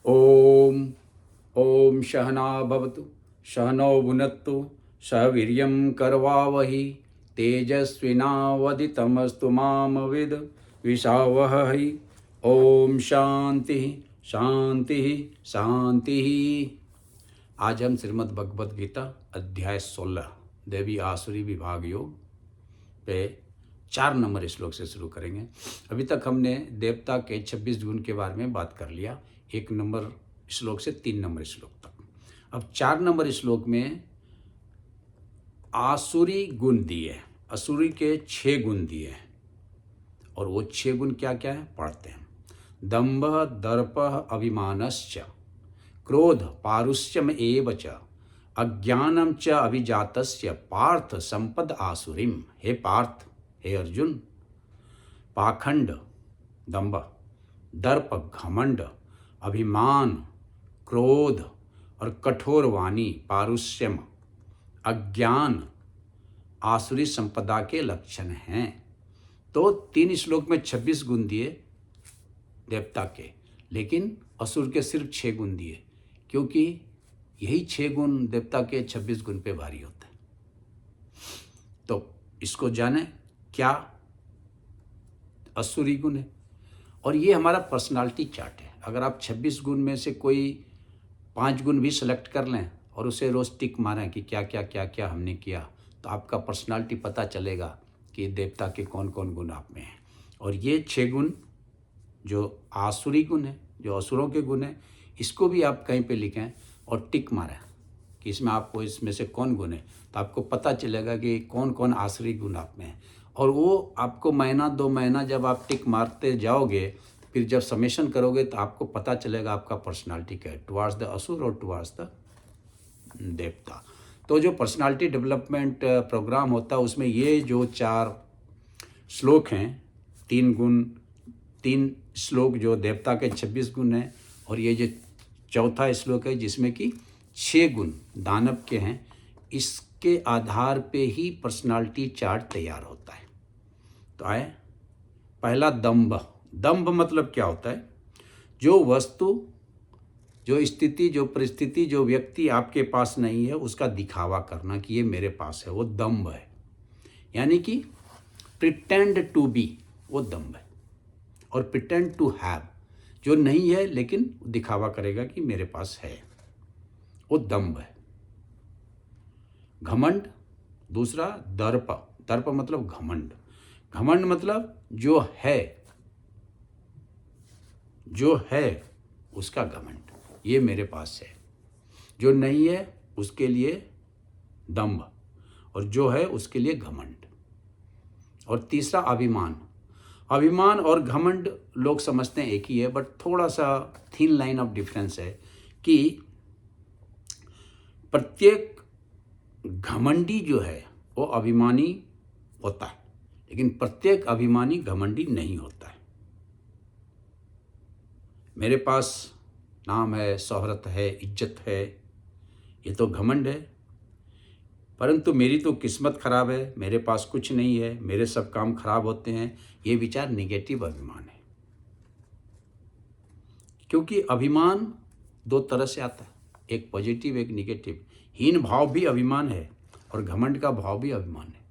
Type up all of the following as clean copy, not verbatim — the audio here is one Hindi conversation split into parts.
ओम ओम सहना भवतु सहनौ भुनक्तु सह वीर्यं करवावहि तेजस्विनावधितमस्तु मा विद्विषावहै। ओम शांति शांति शांति। आज हम श्रीमद् भगवद गीता अध्याय 16 देवी आसुरी विभाग योग पे 4 नंबर श्लोक से शुरू करेंगे। अभी तक हमने देवता के 26 गुण के बारे में बात कर लिया, 1 नंबर श्लोक से 3 नंबर श्लोक तक। अब 4 नंबर श्लोक में आसुरी गुण दिए, असुरी के 6 गुण दिए, और वो 6 गुण क्या क्या है पढ़ते हैं। दंभ दर्प अभिमानश्च क्रोध पारुष्यम एव च अज्ञानम च अभिजातस्य पार्थ संपद आसुरीम। हे पार्थ, हे अर्जुन, पाखंड दंभ, दर्प घमंड, अभिमान क्रोध और कठोर वाणी पारुष्यम अज्ञान आसुरी संपदा के लक्षण हैं। तो 3 श्लोक में 26 गुण दिए देवता के, लेकिन असुर के सिर्फ 6 गुण दिए, क्योंकि यही 6 गुण देवता के 26 गुण पे भारी होता है। तो इसको जाने क्या असुरी गुण है, और ये हमारा पर्सनालिटी चार्ट है। अगर आप 26 गुण में से कोई 5 गुण भी सेलेक्ट कर लें और उसे रोज टिक मारें कि क्या क्या हमने किया, तो आपका पर्सनालिटी पता चलेगा कि देवता के कौन कौन गुण आप में हैं। और ये 6 गुण जो आसुरी गुण है, जो असुरों के गुण है, इसको भी आप कहीं पे लिखें और टिक मारें कि इसमें आपको इसमें से कौन गुण है, तो आपको पता चलेगा कि कौन कौन आसुरी गुण आप में है। और वो आपको महीना 2 महीना जब आप टिक मारते जाओगे, फिर जब समेशन करोगे तो आपको पता चलेगा आपका पर्सनालिटी क्या है, टुवार्ड्स द असुर और टुवार्ड्स द देवता। तो जो पर्सनालिटी डेवलपमेंट प्रोग्राम होता है, उसमें ये जो 4 श्लोक हैं, 3 गुण, 3 श्लोक जो देवता के 26 गुण हैं, और ये जो चौथा श्लोक है जिसमें कि 6 गुण दानव के हैं, इसके आधार पे ही पर्सनालिटी चार्ट तैयार होता है। तो आए पहला दंभ। दंभ मतलब क्या होता है? जो वस्तु, जो स्थिति, जो परिस्थिति, जो व्यक्ति आपके पास नहीं है, उसका दिखावा करना कि ये मेरे पास है, वो दंभ है। यानी कि प्रिटेंड टू बी, वो दंभ है। और प्रिटेंड टू हैव, जो नहीं है लेकिन दिखावा करेगा कि मेरे पास है, वो दंभ है। घमंड दूसरा, दर्प। दर्प मतलब घमंड। घमंड मतलब जो है उसका घमंड, ये मेरे पास है। जो नहीं है उसके लिए दंभ, और जो है उसके लिए घमंड। और तीसरा अभिमान। अभिमान और घमंड लोग समझते हैं एक ही है, बट थोड़ा सा थिन लाइन ऑफ डिफरेंस है कि प्रत्येक घमंडी जो है वो अभिमानी होता है, लेकिन प्रत्येक अभिमानी घमंडी नहीं होता है। मेरे पास नाम है, शोहरत है, इज्जत है, ये तो घमंड है। परंतु मेरी तो किस्मत खराब है, मेरे पास कुछ नहीं है, मेरे सब काम खराब होते हैं, ये विचार नेगेटिव अभिमान है। क्योंकि अभिमान 2 तरह से आता है, एक पॉजिटिव, एक नेगेटिव। हीन भाव भी अभिमान है, और घमंड का भाव भी अभिमान है।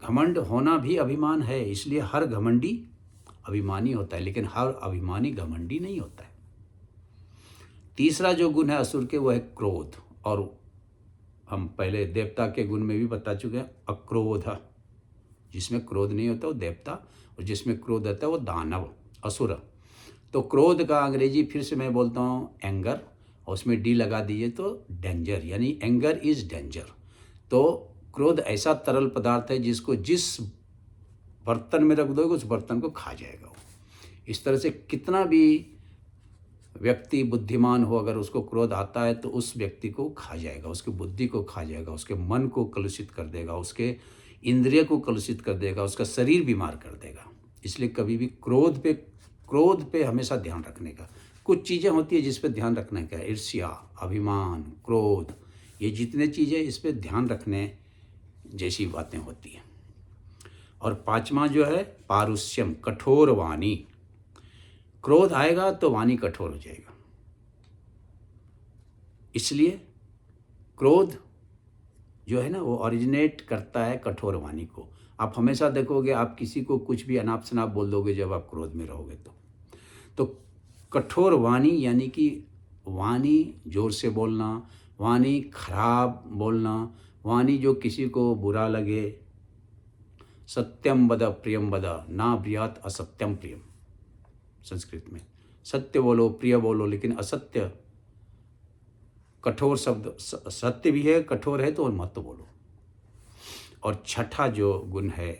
घमंड होना भी अभिमान है, इसलिए हर घमंडी अभिमानी होता है, लेकिन हर अभिमानी घमंडी नहीं होता है। तीसरा जो गुण है असुर के, वो है क्रोध। और हम पहले देवता के गुण में भी बता चुके हैं, अक्रोध। जिसमें क्रोध नहीं होता वो देवता, और जिसमें क्रोध होता है वो दानव, असुर। तो क्रोध का अंग्रेजी फिर से मैं बोलता हूँ एंगर, और उसमें डी लगा दीजिए तो डेंजर, यानी एंगर इज डेंजर। तो क्रोध ऐसा तरल पदार्थ है जिसको जिस बर्तन में रख दोगे उस बर्तन को खा जाएगा वो। इस तरह से कितना भी व्यक्ति बुद्धिमान हो, अगर उसको क्रोध आता है तो उस व्यक्ति को खा जाएगा, उसकी बुद्धि को खा जाएगा, उसके मन को कलुषित कर देगा, उसके इंद्रिय को कलुषित कर देगा, उसका शरीर बीमार कर देगा। इसलिए कभी भी क्रोध पे हमेशा ध्यान रखने का। कुछ चीज़ें होती है जिस पे ध्यान रखने का, ईर्ष्या, अभिमान, क्रोध, ये जितने चीज़ें इस पे ध्यान रखने जैसी बातें होती हैं। और 5वां जो है पारुष्यम, कठोर वाणी। क्रोध आएगा तो वाणी कठोर हो जाएगा। इसलिए क्रोध जो है ना वो ओरिजिनेट करता है कठोर वाणी को। आप हमेशा देखोगे आप किसी को कुछ भी अनाप शनाप बोल दोगे जब आप क्रोध में रहोगे तो कठोर वाणी यानी कि वाणी जोर से बोलना, वाणी खराब बोलना, वाणी जो किसी को बुरा लगे। सत्यम वद प्रियम वद ना ब्रियात असत्यम प्रियम। संस्कृत में सत्य बोलो, प्रिय बोलो, लेकिन असत्य कठोर शब्द सत्य भी है, कठोर है तो मत बोलो। और छठा जो गुण है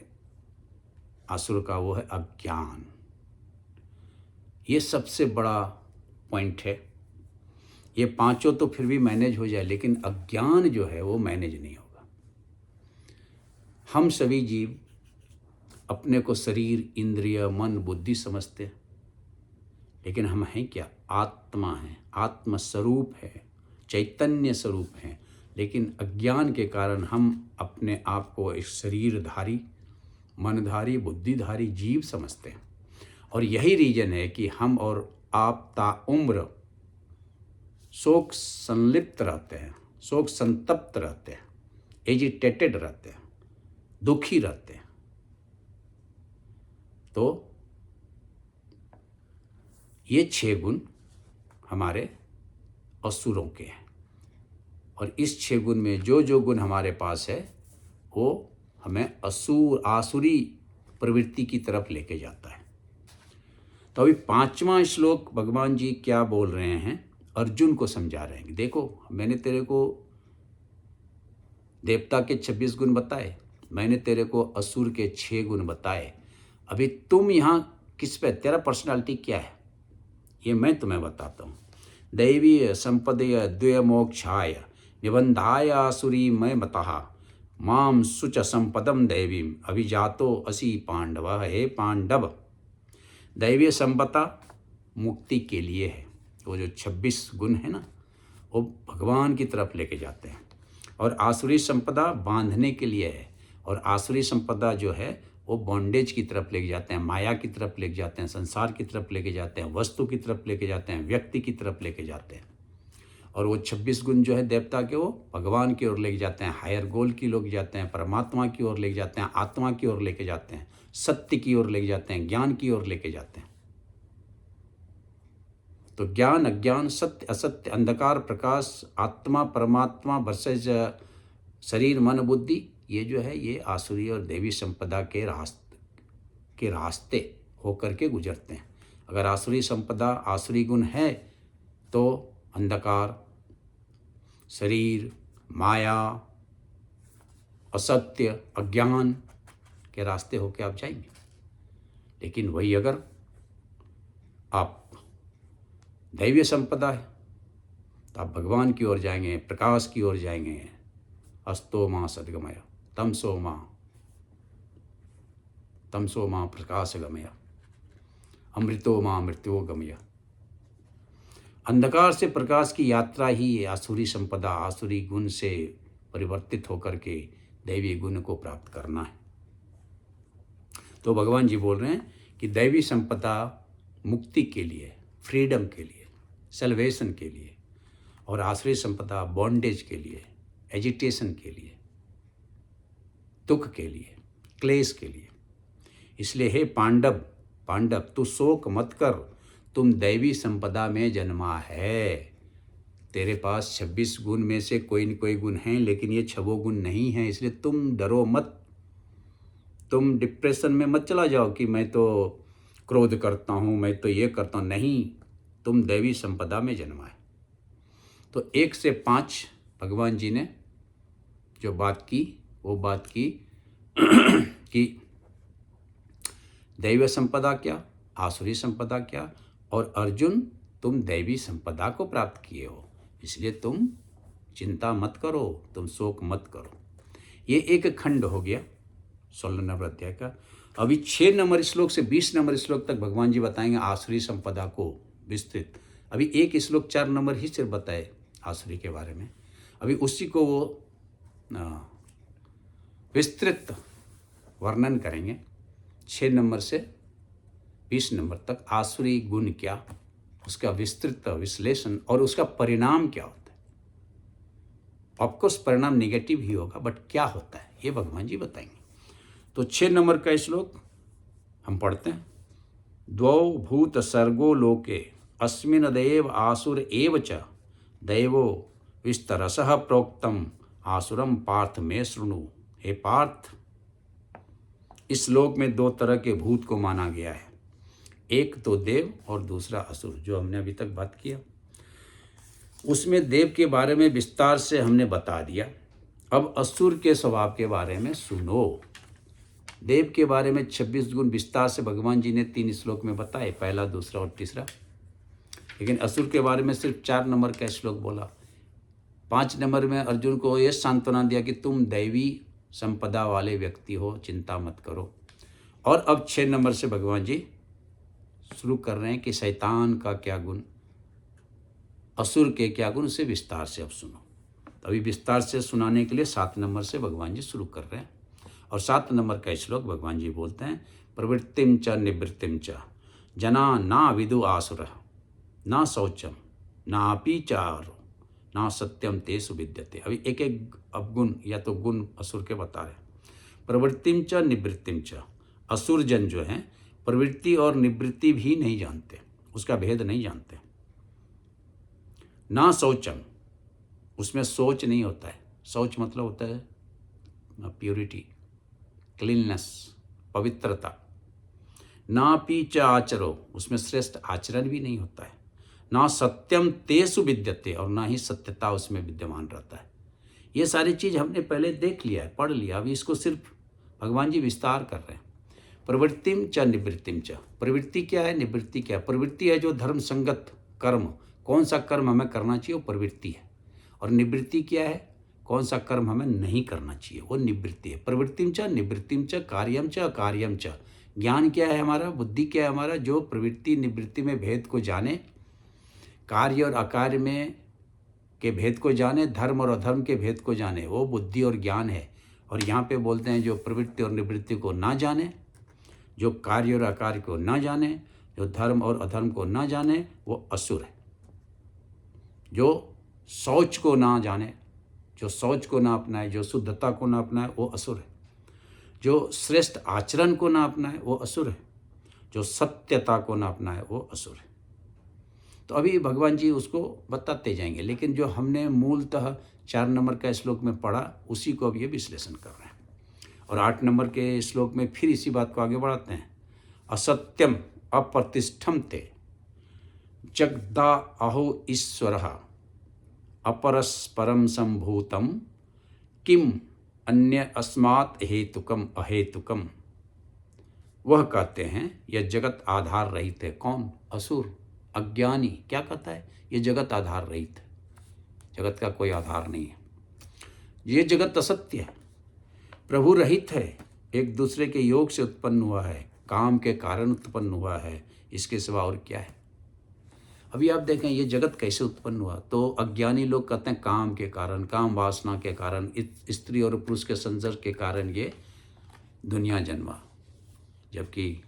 आसुर का वो है अज्ञान। ये सबसे बड़ा पॉइंट है। ये पांचों तो फिर भी मैनेज हो जाए, लेकिन अज्ञान जो है वो मैनेज नहीं होगा। हम सभी जीव अपने को शरीर, इंद्रिय, मन, बुद्धि समझते हैं, लेकिन हम हैं क्या? आत्मा हैं, आत्म स्वरूप है, चैतन्य स्वरूप हैं। लेकिन अज्ञान के कारण हम अपने आप को एक शरीरधारी, मनधारी, बुद्धिधारी जीव समझते हैं। और यही रीजन है कि हम और आप ताउम्र शोक संलिप्त रहते हैं, शोक संतप्त रहते हैं, एजिटेटेड रहते हैं, दुखी रहते हैं। तो ये 6 गुण हमारे असुरों के हैं। और इस 6 गुण में जो गुण हमारे पास है वो हमें आसुरी प्रवृत्ति की तरफ लेके जाता है। तो अभी 5वां श्लोक भगवान जी क्या बोल रहे हैं, अर्जुन को समझा रहे हैं। देखो, मैंने तेरे को देवता के 26 गुण बताए, मैंने तेरे को असुर के 6 गुण बताए। अभी तुम यहाँ किस पे, तेरा पर्सनालिटी क्या है ये मैं तुम्हें बताता हूँ। दैवीय संपदय द्वय मोक्षाय निबंधाय आसुरी मैं मतः माम सुच संपदम दैवीम अभिजातो असि पांडव। हे पांडव, दैवीय संपदा मुक्ति के लिए है। वो जो 26 गुण है ना वो भगवान की तरफ लेके जाते हैं। और आसुरी संपदा बांधने के लिए है। और आसुरी संपदा जो है वो बॉन्डेज की तरफ लेके जाते हैं, माया की तरफ लेके जाते हैं, संसार की तरफ लेके जाते हैं, वस्तु की तरफ लेके जाते हैं, व्यक्ति की तरफ लेके जाते हैं। और वो 26 गुण जो है देवता के वो भगवान की ओर लेके जाते हैं, हायर गोल की लोग जाते हैं, परमात्मा की ओर लेके जाते हैं, आत्मा की ओर लेके जाते हैं, सत्य की ओर लेके जाते हैं, ज्ञान की ओर लेके जाते हैं। तो ज्ञान, अज्ञान, सत्य, असत्य, अंधकार, प्रकाश, आत्मा, परमात्मा वर्सेस शरीर, मन, बुद्धि, ये जो है ये आसुरी और देवी संपदा के रास्ते होकर के गुजरते हैं। अगर आसुरी संपदा, आसुरी गुण है तो अंधकार, शरीर, माया, असत्य, अज्ञान के रास्ते होकर आप जाएंगे। लेकिन वही अगर आप दैवीय संपदा है तो आप भगवान की ओर जाएंगे, प्रकाश की ओर जाएंगे। अस्तो माँ सद्गमय तमसो माँ प्रकाश गमय अमृतो माँ मृत्यो गमय। अंधकार से प्रकाश की यात्रा ही आसुरी संपदा, आसुरी गुण से परिवर्तित होकर के दैवी गुण को प्राप्त करना है। तो भगवान जी बोल रहे हैं कि दैवी संपदा मुक्ति के लिए, फ्रीडम के लिए, सल्वेशन के लिए, और आसुरी संपदा बॉन्डेज के लिए, एजिटेशन के लिए, दुख के लिए, क्लेश के लिए। इसलिए हे पांडव, तू शोक मत कर, तुम दैवी संपदा में जन्मा है। तेरे पास 26 गुण में से कोई न कोई गुण हैं, लेकिन ये 6 गुण नहीं हैं। इसलिए तुम डरो मत, तुम डिप्रेशन में मत चला जाओ कि मैं तो क्रोध करता हूँ, मैं तो ये करता हूँ। नहीं, तुम दैवी संपदा में जन्मा है। तो 1 से 5 भगवान जी ने जो बात की वो बात की कि दैवी संपदा क्या, आसुरी संपदा क्या। और अर्जुन, तुम दैवी संपदा को प्राप्त किए हो, इसलिए तुम चिंता मत करो, तुम शोक मत करो। ये एक खंड हो गया 16 नंबर अध्याय का। अभी 6 नंबर श्लोक से 20 नंबर श्लोक तक भगवान जी बताएंगे आसुरी संपदा को विस्तृत। अभी एक श्लोक 4 नंबर ही सिर्फ बताए आसुरी के बारे में। अभी उसी को वो विस्तृत वर्णन करेंगे 6 नंबर से 20 नंबर तक। आसुरी गुण क्या, उसका विस्तृत विश्लेषण और उसका परिणाम क्या होता है। ऑफकोर्स परिणाम नेगेटिव ही होगा, बट क्या होता है ये भगवान जी बताएंगे। तो 6 नंबर का श्लोक हम पढ़ते हैं। द्वौ भूत सर्गो लोके अस्मिन देव आसुर एव च दैवो विस्तरसः प्रोक्तम आसुरम पार्थ में शृणु। हे पार्थ, इस श्लोक में 2 तरह के भूत को माना गया है, एक तो देव और दूसरा असुर, जो हमने अभी तक बात किया। उसमें देव के बारे में विस्तार से हमने बता दिया। अब असुर के स्वभाव के बारे में सुनो। देव के बारे में 26 गुण विस्तार से भगवान जी ने 3 श्लोक में बताए, पहला, दूसरा और तीसरा। लेकिन असुर के बारे में सिर्फ 4 नंबर का श्लोक बोला। 5 नंबर में अर्जुन को यह सांत्वना दिया कि तुम दैवी संपदा वाले व्यक्ति हो, चिंता मत करो। और अब 6 नंबर से भगवान जी शुरू कर रहे हैं कि शैतान का क्या गुण, असुर के क्या गुण, उसे विस्तार से अब सुनो। अभी विस्तार से सुनाने के लिए 7 नंबर से भगवान जी शुरू कर रहे हैं। और 7 नंबर का श्लोक भगवान जी बोलते हैं, प्रवृत्तिम च निवृत्तिम च जना ना विदु आसुर ना शौचम नापि चारो ना सत्यम तेषु विद्यते। अभी एक एक अवगुण या तो गुण असुर के बता रहे हैं। प्रवृत्तिम च निवृत्तिम च, असुर जन जो हैं प्रवृत्ति और निवृत्ति भी नहीं जानते, उसका भेद नहीं जानते। ना शौचम, उसमें सोच नहीं होता है। शौच मतलब होता है प्योरिटी, क्लीननेस, पवित्रता। ना पीच आचरो, उसमें श्रेष्ठ आचरण भी नहीं होता है। ना सत्यम तेषु विद्यते, और ना ही सत्यता उसमें विद्यमान रहता है। ये सारी चीज़ हमने पहले देख लिया है, पढ़ लिया। अभी इसको सिर्फ भगवान जी विस्तार कर रहे हैं। प्रवृत्तिम च निवृत्तिम च, प्रवृत्ति क्या है, निवृत्ति क्या है। प्रवृत्ति है जो धर्म संगत कर्म, कौन सा कर्म हमें करना चाहिए वो प्रवृत्ति है। और निवृत्ति क्या है, कौन सा कर्म हमें नहीं करना चाहिए, वो निवृत्ति है। प्रवृत्तिम च निवृत्तिम च कार्यम च अकार्यम च, ज्ञान क्या है हमारा, बुद्धि क्या है हमारा, जो प्रवृत्ति निवृत्ति में भेद को जाने, कार्य और अकार्य में के भेद को जाने, धर्म और अधर्म के भेद को जाने, वो बुद्धि और ज्ञान है। और यहाँ पे बोलते हैं जो प्रवृत्ति और निवृत्ति को ना जाने, जो कार्य और अकार्य को ना जाने, जो धर्म और अधर्म को ना जाने, वो असुर है। जो शौच को ना जाने, जो शौच को ना अपनाए, जो शुद्धता को ना अपनाए, वो असुर है। जो श्रेष्ठ आचरण को ना अपनाए वो असुर है। जो सत्यता को ना अपनाए वो असुर है। तो अभी भगवान जी उसको बताते जाएंगे, लेकिन जो हमने मूलतः 4 नंबर का श्लोक में पढ़ा उसी को अब ये विश्लेषण कर रहे हैं। और 8 नंबर के श्लोक में फिर इसी बात को आगे बढ़ाते हैं। असत्यम अप्रतिष्ठम ते जगदा अहो ईश्वरः अपरस्परम संभूतम किम अन्य अस्मात् हेतुकम अहेतुकम। वह कहते हैं यह जगत आधार रहित है। कौन? असुर, अज्ञानी। क्या कहता है? ये जगत आधार रहित है, जगत का कोई आधार नहीं है, ये जगत असत्य है, प्रभु रहित है, एक दूसरे के योग से उत्पन्न हुआ है, काम के कारण उत्पन्न हुआ है, इसके सिवा और क्या है। अभी आप देखें ये जगत कैसे उत्पन्न हुआ, तो अज्ञानी लोग कहते हैं काम के कारण, काम वासना के कारण, स्त्री और पुरुष के संसर्ग के कारण ये दुनिया जन्मा। जबकि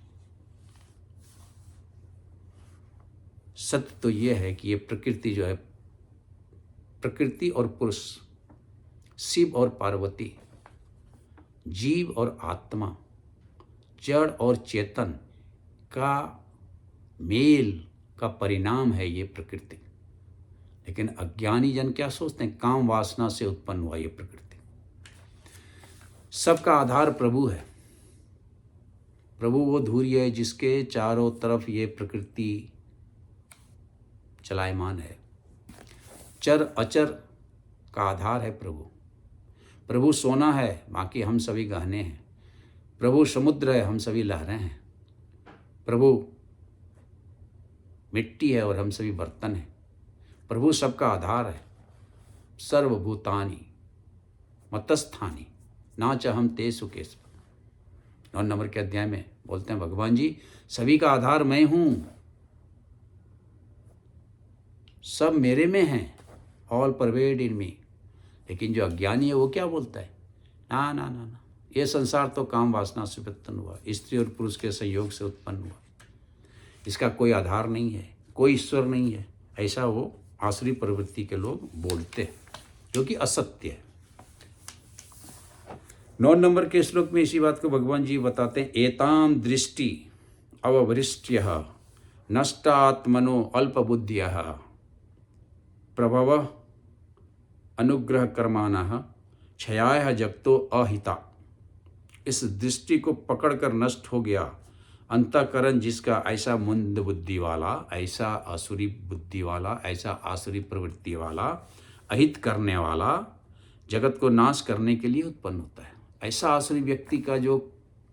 सत्य तो ये है कि ये प्रकृति जो है, प्रकृति और पुरुष, शिव और पार्वती, जीव और आत्मा, जड़ और चेतन का मेल का परिणाम है ये प्रकृति। लेकिन अज्ञानी जन क्या सोचते हैं? काम वासना से उत्पन्न हुआ ये प्रकृति। सबका आधार प्रभु है। प्रभु वो धुरी है जिसके चारों तरफ ये प्रकृति चलायमान है। चर अचर का आधार है प्रभु। प्रभु सोना है, बाकी हम सभी गहने हैं। प्रभु समुद्र है, हम सभी लहरें हैं। प्रभु मिट्टी है और हम सभी बर्तन हैं। प्रभु सबका आधार है। सर्वभूतानि मतस्थानी ना चाहम ते सुकेश। 9 नंबर के अध्याय में बोलते हैं भगवान जी सभी का आधार मैं हूँ, सब मेरे में हैं, ऑल परवेड इन मी। लेकिन जो अज्ञानी है वो क्या बोलता है? ना ना ना ना, ये संसार तो काम वासना से उत्पन्न हुआ, स्त्री और पुरुष के संयोग से उत्पन्न हुआ, इसका कोई आधार नहीं है, कोई ईश्वर नहीं है। ऐसा वो आसुरी प्रवृत्ति के लोग बोलते हैं। जो कि असत्य है। 9 नंबर के श्लोक में इसी बात को भगवान जी बताते हैं, एताम दृष्टि अववृष्ट्यः नष्टात्मनो अल्पबुद्ध्यः प्रभव अनुग्रह कर्माणः क्षयाय जगतो अहिता। इस दृष्टि को पकड़कर नष्ट हो गया अंतःकरण जिसका ऐसा मंद बुद्धि वाला, ऐसा आसुरी बुद्धि वाला, ऐसा आसुरी प्रवृत्ति वाला, अहित करने वाला, जगत को नाश करने के लिए उत्पन्न होता है। ऐसा आसुरी व्यक्ति का जो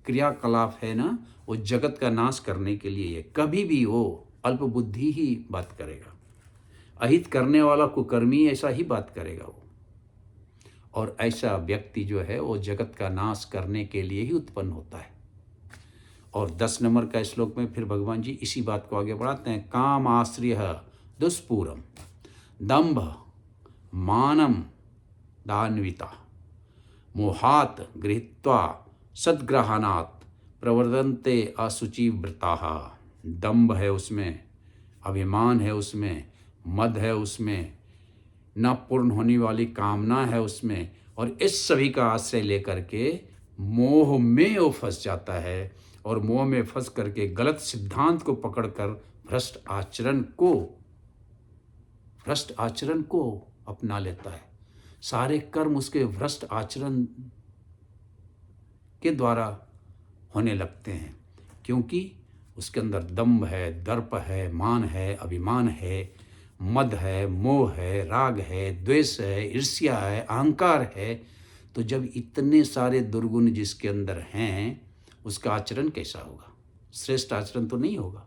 क्रियाकलाप है ना, वो जगत का नाश करने के लिए है। कभी भी वो अल्प बुद्धि ही बात करेगा। अहित करने वाला कुकर्मी ऐसा ही बात करेगा वो। और ऐसा व्यक्ति जो है वो जगत का नाश करने के लिए ही उत्पन्न होता है। और 10 नंबर का श्लोक में फिर भगवान जी इसी बात को आगे बढ़ाते हैं, काम आश्रय दुष्पूरम दंभ मानम दान्विता मोहात गृहीत्वा सद्ग्रहाणात् प्रवर्तन्ते असुचि व्रताः। दंभ है उसमें, अभिमान है उसमें, मद है उसमें, न पूर्ण होने वाली कामना है उसमें, और इस सभी का आश्रय लेकर के मोह में वो फंस जाता है। और मोह में फंस करके गलत सिद्धांत को पकड़कर भ्रष्ट आचरण को अपना लेता है। सारे कर्म उसके भ्रष्ट आचरण के द्वारा होने लगते हैं, क्योंकि उसके अंदर दंभ है, दर्प है, मान है, अभिमान है, मद है, मोह है, राग है, द्वेष है, ईर्ष्या है, अहंकार है। तो जब इतने सारे दुर्गुण जिसके अंदर हैं, उसका आचरण कैसा होगा? श्रेष्ठ आचरण तो नहीं होगा।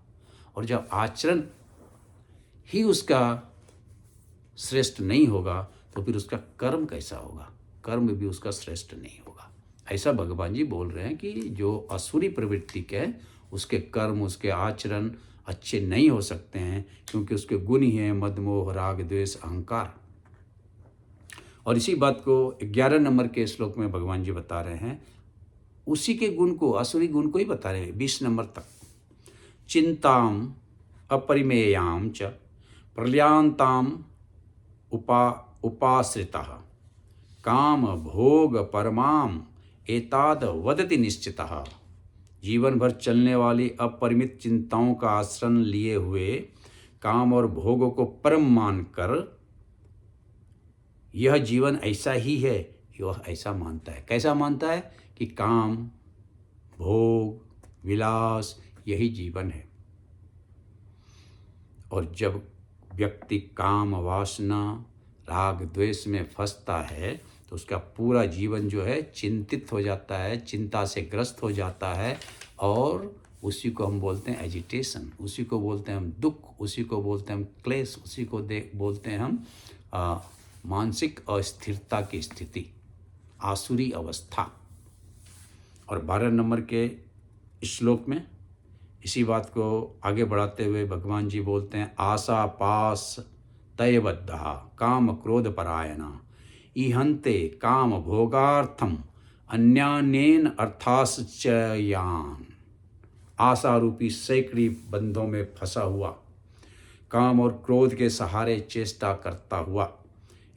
और जब आचरण ही उसका श्रेष्ठ नहीं होगा तो फिर उसका कर्म कैसा होगा? कर्म भी उसका श्रेष्ठ नहीं होगा। ऐसा भगवान जी बोल रहे हैं कि जो असुरी प्रवृत्ति के हैं, उसके कर्म, उसके आचरण अच्छे नहीं हो सकते हैं, क्योंकि उसके गुण ही हैं मद, मोह, राग, द्वेष, अहंकार। और इसी बात को 11 नंबर के श्लोक में भगवान जी बता रहे हैं, उसी के गुण को, असुरी गुण को ही बता रहे हैं 20 नंबर तक। चिंताम अपरिमेयाम च प्रलयांताम उपाश्रितः काम भोग परमाम एताद वदति निश्चितः। जीवन भर चलने वाली अपरिमित चिंताओं का आश्रय लिए हुए काम और भोगों को परम मानकर यह जीवन ऐसा ही है, यह ऐसा मानता है। कैसा मानता है? कि काम, भोग, विलास यही जीवन है। और जब व्यक्ति काम, वासना, राग, द्वेष में फंसता है तो उसका पूरा जीवन जो है चिंतित हो जाता है, चिंता से ग्रस्त हो जाता है, और उसी को हम बोलते हैं एजिटेशन, उसी को बोलते हैं हम दुख, उसी को बोलते हैं हम क्लेश, उसी को बोलते हैं हम मानसिक अस्थिरता की स्थिति, आसुरी अवस्था। और 12 नंबर के श्लोक में इसी बात को आगे बढ़ाते हुए भगवान जी बोलते हैं, आशा पास तयबद्धा काम क्रोध परायणा इहंते काम भोगार्थम अन्यान्येन अर्थाश्चयान। आशा रूपी सैकड़ी बंधों में फंसा हुआ, काम और क्रोध के सहारे चेष्टा करता हुआ,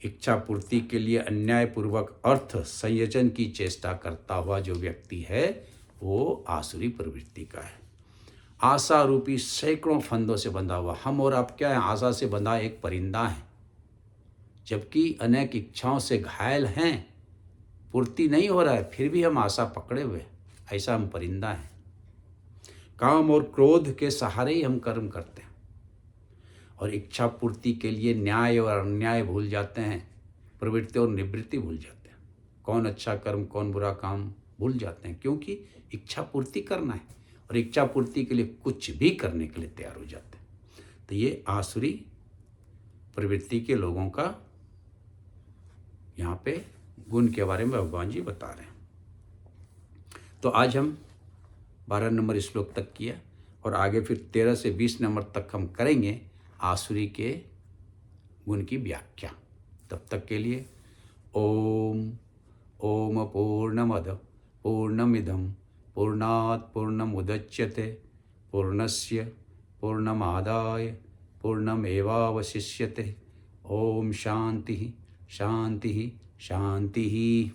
इच्छा पूर्ति के लिए अन्यायपूर्वक अर्थ संयोजन की चेष्टा करता हुआ जो व्यक्ति है वो आसुरी प्रवृत्ति का है। आशा रूपी सैकड़ों फंदों से बंधा हुआ। हम और आप क्या है? आशा से बंधा एक परिंदा है, जबकि अनेक इच्छाओं से घायल हैं, पूर्ति नहीं हो रहा है, फिर भी हम आशा पकड़े हुए, ऐसा हम परिंदा हैं। काम और क्रोध के सहारे ही हम कर्म करते हैं, और इच्छा पूर्ति के लिए न्याय और अन्याय भूल जाते हैं, प्रवृत्ति और निवृत्ति भूल जाते हैं, कौन अच्छा कर्म कौन बुरा काम भूल जाते हैं, क्योंकि इच्छा पूर्ति करना है, और इच्छा पूर्ति के लिए कुछ भी करने के लिए तैयार हो जाते हैं। तो ये आसुरी प्रवृत्ति के लोगों का यहाँ पे गुण के बारे में भगवान जी बता रहे हैं। तो आज हम 12 नंबर श्लोक तक किया, और आगे फिर 13 से 20 नंबर तक हम करेंगे आसुरी के गुण की व्याख्या। तब तक के लिए ओम पूर्णमद पूर्णमिदं पूर्णात् पूर्णमुदच्यते पूर्णस्य पूर्णमादाय पूर्णमेवावशिष्यते। ओम शांति शांति शांति।